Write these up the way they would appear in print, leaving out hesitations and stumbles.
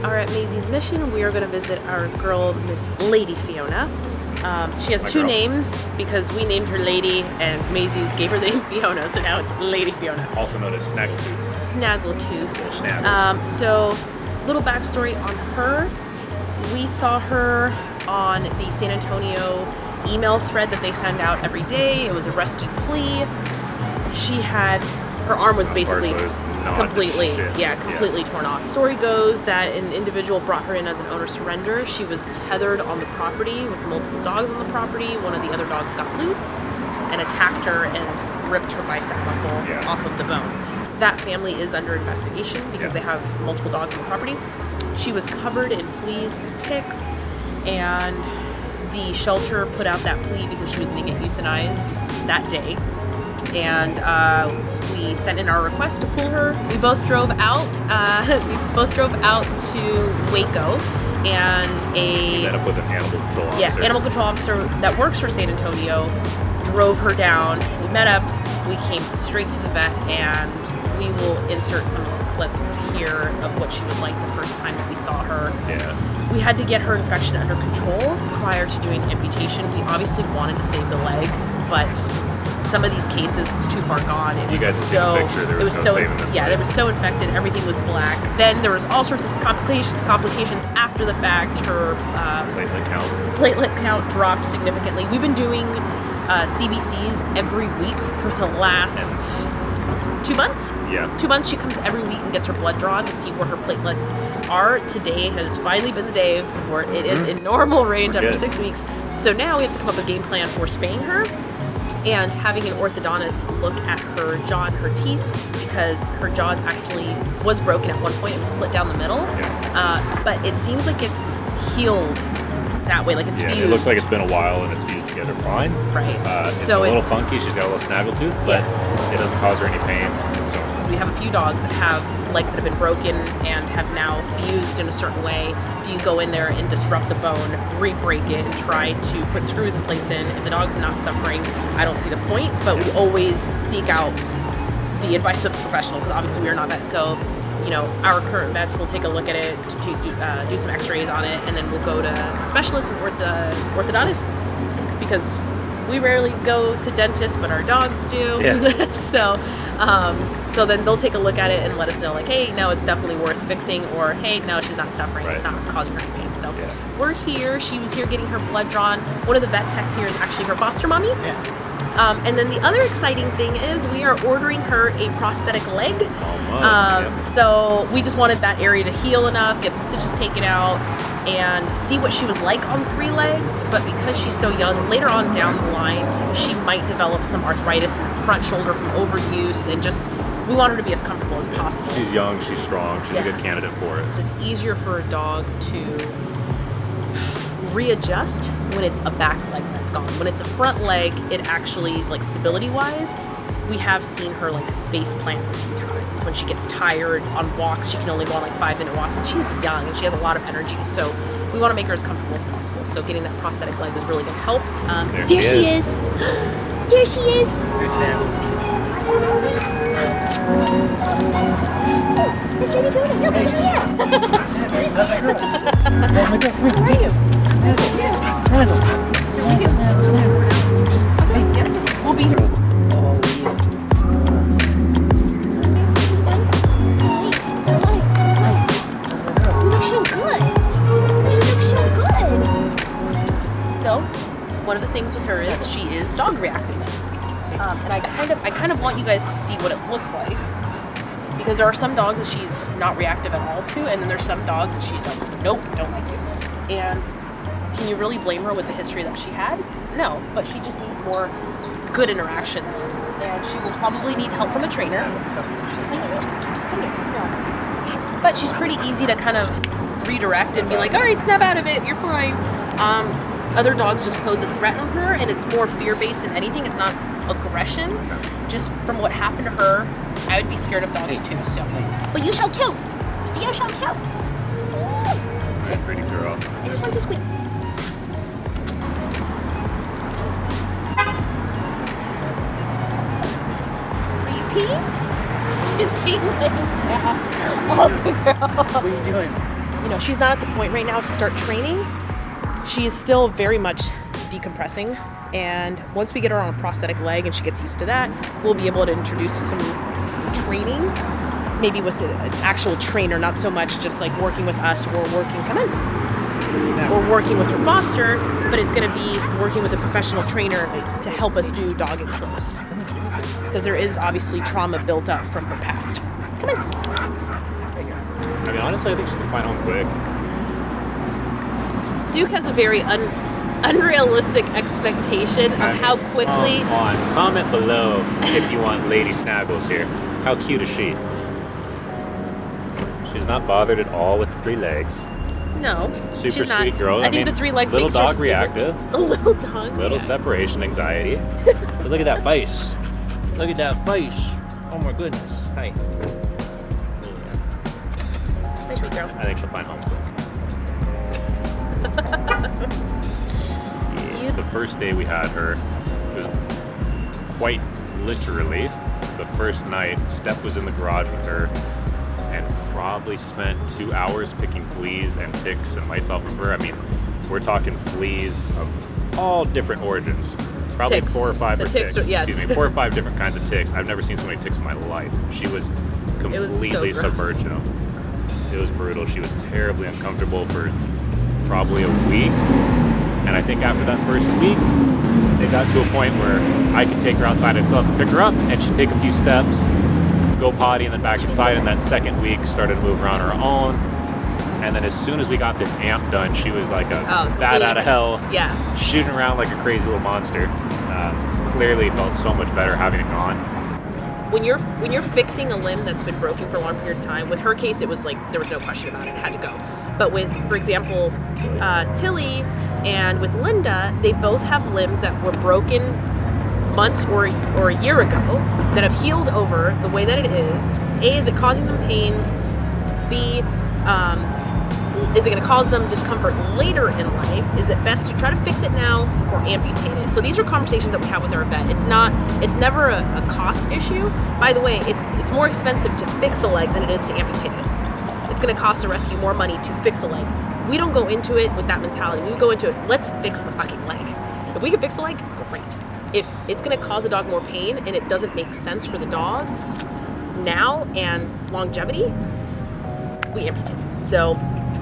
are at Maisie's Mission. We are going to visit our girl, Miss Lady Fiona. She has two names because we named her Lady and Maisie's gave her the name Fiona, so now it's Lady Fiona. Also known as Snaggletooth. Snaggletooth. So, little backstory on her. We saw her on the San Antonio email thread that they send out every day. It was a rescue plea. Her arm was basically completely torn off. Story goes that an individual brought her in as an owner surrender. She was tethered on the property with multiple dogs on the property. One of the other dogs got loose and attacked her and ripped her bicep muscle off of the bone. That family is under investigation because they have multiple dogs on the property. She was covered in fleas and ticks, and the shelter put out that plea because she was going to get euthanized that day. And we sent in our request to pull her. We both drove out. To Waco, and we met up with an animal control officer. Yeah, animal control officer that works for San Antonio drove her down. We met up. We came straight to the vet, and we will insert some clips here of what she was like the first time that we saw her. Yeah. We had to get her infection under control prior to doing amputation. We obviously wanted to save the leg, but some of these cases, it's too far gone. It was so infected. Everything was black. Then there was all sorts of complications after the fact. Her platelet count dropped significantly. We've been doing CBCs every week for the last 2 months. Yeah. 2 months. She comes every week and gets her blood drawn to see where her platelets are. Today has finally been the day where it is in normal range after 6 weeks. So now we have to come up with a game plan for spaying her and having an orthodontist look at her jaw and her teeth, because her jaw actually was broken at one point. It was split down the middle. Yeah. But it seems like it's healed that way, like it's fused. It looks like it's been a while and it's fused together fine. Right. It's a little funky. She's got a little snaggletooth, but it doesn't cause her any pain. So we have a few dogs that have legs that have been broken and have now fused in a certain way. Do you go in there and disrupt the bone, re-break it, and try to put screws and plates in? If the dog's not suffering, I don't see the point, but we always seek out the advice of a professional, because obviously we are not vets. So, our current vets will take a look at it, do some x-rays on it, and then we'll go to specialists and orthodontists, because we rarely go to dentists, but our dogs do. Yeah. So then they'll take a look at it and let us know, like, hey, no, it's definitely worth fixing, or hey, no, she's not suffering, it's not causing her any pain. So we're here. She was here getting her blood drawn. One of the vet techs here is actually her foster mommy. Yeah. And then the other exciting thing is we are ordering her a prosthetic leg. So we just wanted that area to heal enough, get the stitches taken out, and see what she was like on 3 legs. But because she's so young, later on down the line, she might develop some arthritis in the front shoulder from overuse, and just we want her to be as comfortable as possible. She's young, she's strong, she's a good candidate for it. It's easier for a dog to readjust when it's a back leg that's gone. When it's a front leg, it actually, like, stability-wise, we have seen her, like, face plant a few times. When she gets tired on walks, she can only go on, like, 5-minute walks, and she's young and she has a lot of energy, so we want to make her as comfortable as possible. So getting that prosthetic leg is really going to help. There she is. There she is. There's Miss Lady Fiona. No, where's she at? Where are you? We'll be here. You look so good. So, one of the things with her is she is dog reactive, and I kind of want you guys to see what it looks like, because there are some dogs that she's not reactive at all to, and then there's some dogs that she's like, nope, don't like you. And can you really blame her with the history that she had? No, but she just needs more good interactions, and she will probably need help from a trainer. But she's pretty easy to kind of redirect and be like, all right, snap out of it, you're fine. Other dogs just pose a threat on her, and it's more fear-based than anything. It's not aggression. Just from what happened to her, I would be scared of dogs too. So, but you shall too. You shall too. Pretty girl. I just want to squeak. Are you peeing? She's peeing laying down. Oh, good girl. What are you doing? she's not at the point right now to start training. She is still very much decompressing. And once we get her on a prosthetic leg and she gets used to that, we'll be able to introduce some training, maybe with an actual trainer, not so much just like working with us or working with her foster, but it's going to be working with a professional trainer to help us do dog intros. Because there is obviously trauma built up from her past. Come on. Right here. I mean, honestly, I think she's gonna find home quick. Duke has a very unrealistic expectation of how quickly. Comment below if you want Lady Snaggles here. How cute is she? She's not bothered at all with the 3 legs. No, super she's not. sweet girl. I think the 3 legs little makes her dog reactive. A little dog. Little separation anxiety. But look at that face. Look at that face. Oh my goodness. Hi. Nice sweet girl. I think she'll find home quick. The first day we had her, it was quite literally the first night. Steph was in the garage with her and probably spent 2 hours picking fleas and ticks and lights off of her. I mean, we're talking fleas of all different origins. Probably ticks. 4 or 5 Ticks. 4 or 5 different kinds of ticks. I've never seen so many ticks in my life. She was completely submerged in them. It was brutal. She was terribly uncomfortable for probably a week. And I think after that first week, they got to a point where I could take her outside and still have to pick her up, and she'd take a few steps, go potty, and then back inside. And that second week started to move around on her own. And then as soon as we got this amp done, she was like a bat out of hell, shooting around like a crazy little monster. Clearly felt so much better having it gone. When you're fixing a limb that's been broken for a long period of time, with her case, it was like there was no question about it; it had to go. But with, for example, Tilly and with Linda, they both have limbs that were broken months or a year ago that have healed over the way that it is. A, is it causing them pain? B, is it going to cause them discomfort later in life? Is it best to try to fix it now or amputate it? So these are conversations that we have with our vet. It's never a cost issue. By the way, it's more expensive to fix a leg than it is to amputate it. It's going to cost a rescue more money to fix a leg. We don't go into it with that mentality. We go into it, let's fix the fucking leg. If we can fix the leg, great. If it's going to cause a dog more pain and it doesn't make sense for the dog now and longevity, we amputate. So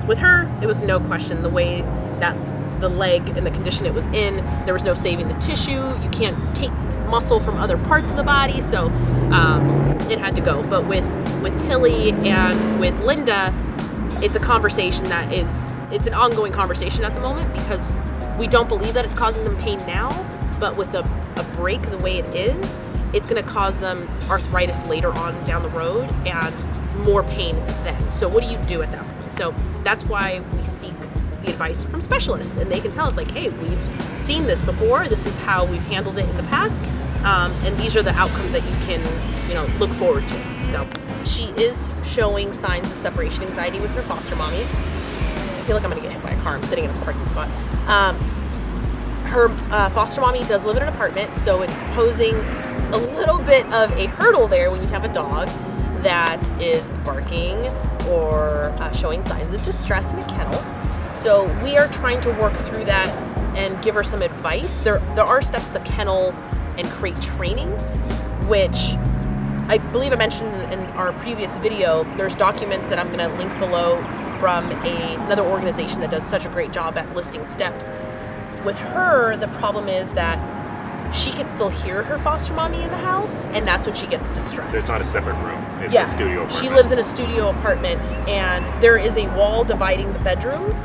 with her, it was no question the way that the leg and the condition it was in, there was no saving the tissue. You can't take muscle from other parts of the body, so it had to go. But with Tilly and with Linda, it's a conversation that it's an ongoing conversation at the moment, because we don't believe that it's causing them pain now, but with a break the way it is, it's going to cause them arthritis later on down the road and more pain then. So what do you do at that point? So that's why we seek the advice from specialists, and they can tell us like, hey, we've seen this before, this is how we've handled it in the past, and these are the outcomes that you can look forward to. So she is showing signs of separation anxiety with her foster mommy. I feel like I'm gonna get hit by a car. I'm sitting in a parking spot. Her foster mommy does live in an apartment, so it's posing a little bit of a hurdle there when you have a dog that is barking or showing signs of distress in a kennel. So we are trying to work through that and give her some advice. There are steps to kennel and crate training, which I believe I mentioned in our previous video. There's documents that I'm going to link below from another organization that does such a great job at listing steps. With her, the problem is that she can still hear her foster mommy in the house, and that's when she gets distressed. It's not a separate room. It's a studio apartment. She lives in a studio apartment, and there is a wall dividing the bedrooms,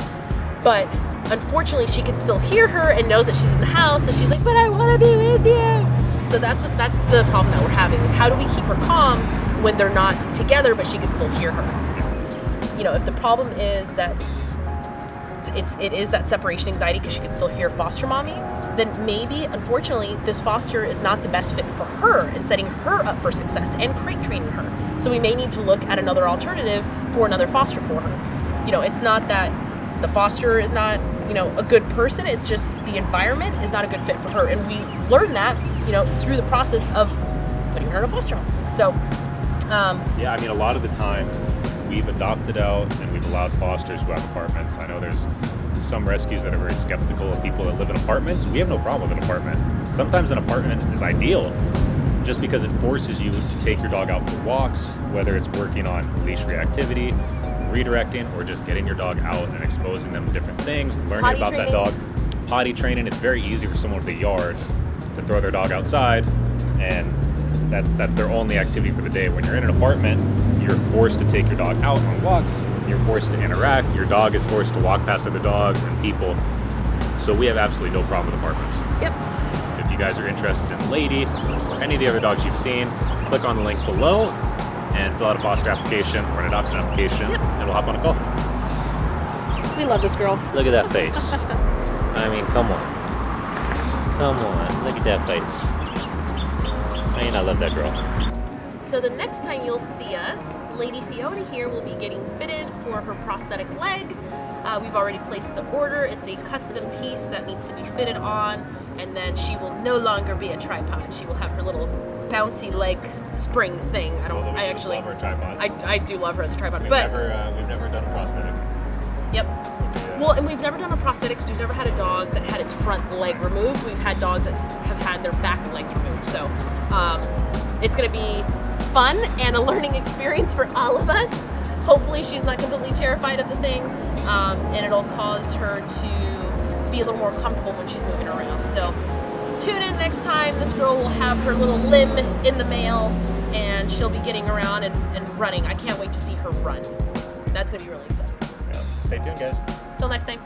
but unfortunately she can still hear her and knows that she's in the house, and she's like, but I want to be with you. So that's the problem that we're having, is how do we keep her calm when they're not together, but she can still hear her. If the problem is that it is that separation anxiety because she can still hear foster mommy, then maybe, unfortunately, this foster is not the best fit for her and setting her up for success and crate training her. So we may need to look at another alternative for another foster for her. It's not that the foster is not, a good person. It's just the environment is not a good fit for her. And we learn that, through the process of putting her in a foster home. So, a lot of the time we've adopted out and we've allowed fosters who have apartments. I know there's some rescues that are very skeptical of people that live in apartments. We have no problem with an apartment. Sometimes an apartment is ideal just because it forces you to take your dog out for walks, whether it's working on leash reactivity, redirecting, or just getting your dog out and exposing them to different things, learning Potty about training. that dog. Potty training, it's very easy for someone with a yard to throw their dog outside, and that's their only activity for the day. When you're in an apartment, you're forced to take your dog out on walks, you're forced to interact, your dog is forced to walk past other dogs and people. So we have absolutely no problem with apartments. Yep. If you guys are interested in Lady or any of the other dogs you've seen, click on the link below and fill out a foster application or an adoption application, and we'll hop on a call. We love this girl. Look at that face. I mean, come on. Come on, look at that face. I mean, I love that girl. So the next time you'll see us, Lady Fiona here will be getting fitted for her prosthetic leg. We've already placed the order. It's a custom piece that needs to be fitted on, and then she will no longer be a tripod. She will have her little bouncy leg spring thing. I actually love her tripods. I do love her as a tripod, We've but never done a prosthetic. yep. Well, and we've never done a prosthetic because we've never had a dog that had its front leg removed. We've had dogs that have had their back legs removed. So it's going to be fun and a learning experience for all of us. Hopefully she's not completely terrified of the thing, and it'll cause her to be a little more comfortable when she's moving around. So tune in next time. This girl will have her little limb in the mail, and she'll be getting around and running. I can't wait to see her run. That's going to be really fun. Yeah. Stay tuned, guys. Till next time.